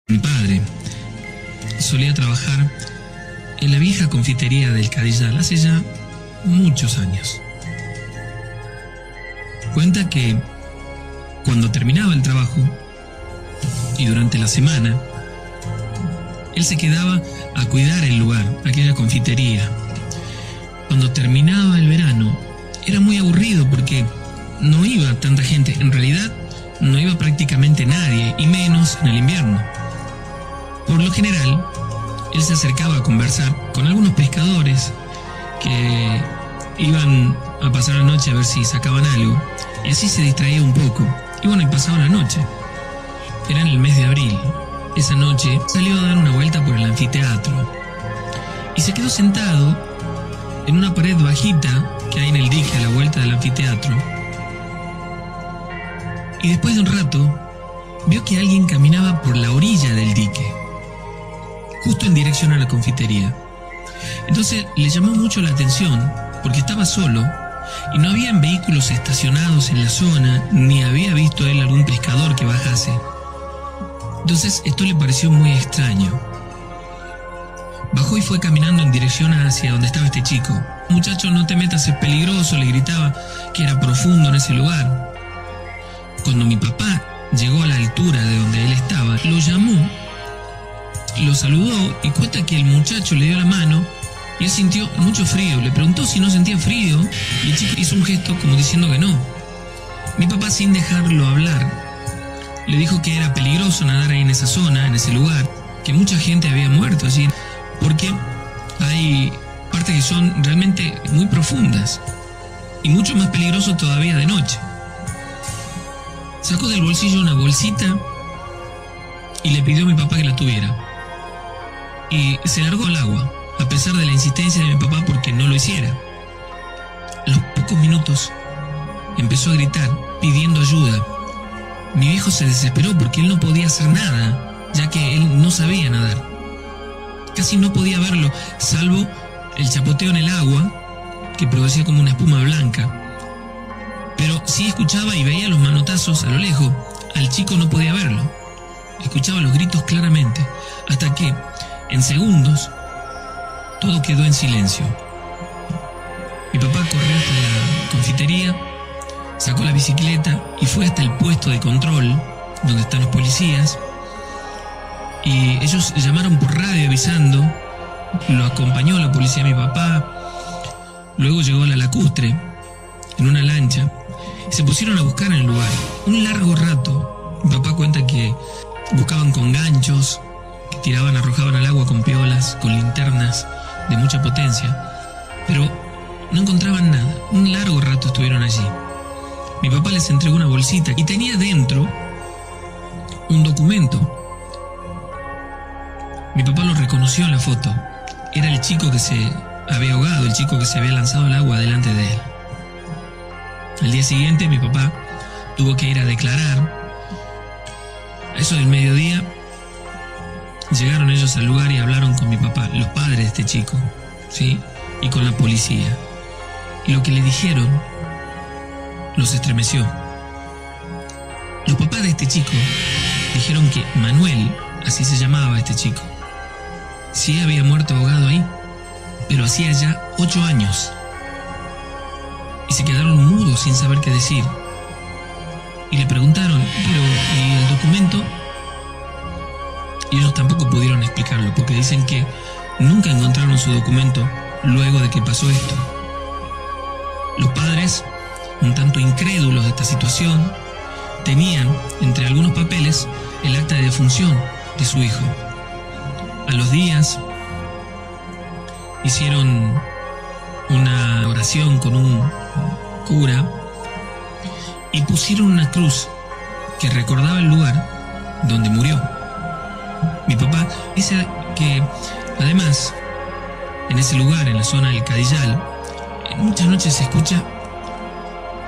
Mi padre solía trabajar en la vieja confitería del Cadillal hace ya muchos años. Cuenta que cuando terminaba el trabajo y durante la semana, él se quedaba a cuidar el lugar, aquella confitería. Cuando terminaba el verano, era muy aburrido porque no iba tanta gente. En realidad, no iba prácticamente nadie, y menos en el invierno. Por lo general, él se acercaba a conversar con algunos pescadores que iban a pasar la noche a ver si sacaban algo, y así se distraía un poco. Y bueno, y pasaba la noche. Era en el mes de abril. Esa noche salió a dar una vuelta por el anfiteatro y se quedó sentado en una pared bajita que hay en el dique a la vuelta del anfiteatro. Y después de un rato, vio que alguien caminaba por la orilla del dique, justo en dirección a la confitería. Entonces le llamó mucho la atención porque estaba solo y no habían vehículos estacionados en la zona, ni había visto él algún pescador que bajase. Entonces esto le pareció muy extraño. Bajó y fue caminando en dirección hacia donde estaba este chico. Muchacho, no te metas, es peligroso, le gritaba que era profundo en ese lugar. Cuando mi papá llegó a la altura de donde él estaba, lo llamó, lo saludó y cuenta que el muchacho le dio la mano y él sintió mucho frío. Le preguntó si no sentía frío y el chico hizo un gesto como diciendo que no. Mi papá, sin dejarlo hablar, le dijo que era peligroso nadar ahí en esa zona, en ese lugar, que mucha gente había muerto allí, porque hay partes que son realmente muy profundas y mucho más peligroso todavía de noche. Sacó del bolsillo una bolsita y le pidió a mi papá que la tuviera. Y se largó al agua, a pesar de la insistencia de mi papá porque no lo hiciera. A los pocos minutos empezó a gritar, pidiendo ayuda. Mi viejo se desesperó porque él no podía hacer nada, ya que él no sabía nadar. Casi no podía verlo, salvo el chapoteo en el agua, que producía como una espuma blanca. Pero sí escuchaba y veía los manotazos a lo lejos. Al chico no podía verlo. Escuchaba los gritos claramente, hasta que, en segundos, todo quedó en silencio. Mi papá corrió hasta la confitería, sacó la bicicleta y fue hasta el puesto de control, donde están los policías. Y ellos llamaron por radio avisando. Lo acompañó la policía de mi papá. Luego llegó a la lacustre en una lancha y se pusieron a buscar en el lugar un largo rato. Mi papá cuenta que buscaban con ganchos, que tiraban, arrojaban al agua con piolas, con linternas de mucha potencia, pero no encontraban nada. Un largo rato estuvieron allí. Mi papá les entregó una bolsita y tenía dentro un documento. Mi papá lo reconoció en la foto. Era el chico que se había ahogado, el chico que se había lanzado al agua delante de él. Al día siguiente mi papá tuvo que ir a declarar. A eso del mediodía llegaron ellos al lugar y hablaron con mi papá, los padres de este chico, ¿sí? Y con la policía. Y lo que le dijeron los estremeció. Los papás de este chico dijeron que Manuel, así se llamaba este chico, sí había muerto ahogado ahí, pero hacía ya 8 años. Y se quedaron mudos sin saber qué decir. Y le preguntaron, pero ¿y el documento? Y ellos tampoco pudieron explicarlo, porque dicen que nunca encontraron su documento luego de que pasó esto. Los padres, un tanto incrédulos de esta situación, tenían entre algunos papeles el acta de defunción de su hijo. A los días hicieron una oración con un cura y pusieron una cruz que recordaba el lugar donde murió. Mi papá dice que además en ese lugar, en la zona del Cadillal, muchas noches se escucha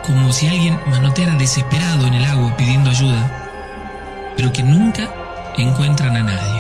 como si alguien manoteara desesperado en el agua pidiendo ayuda, pero que nunca encuentran a nadie.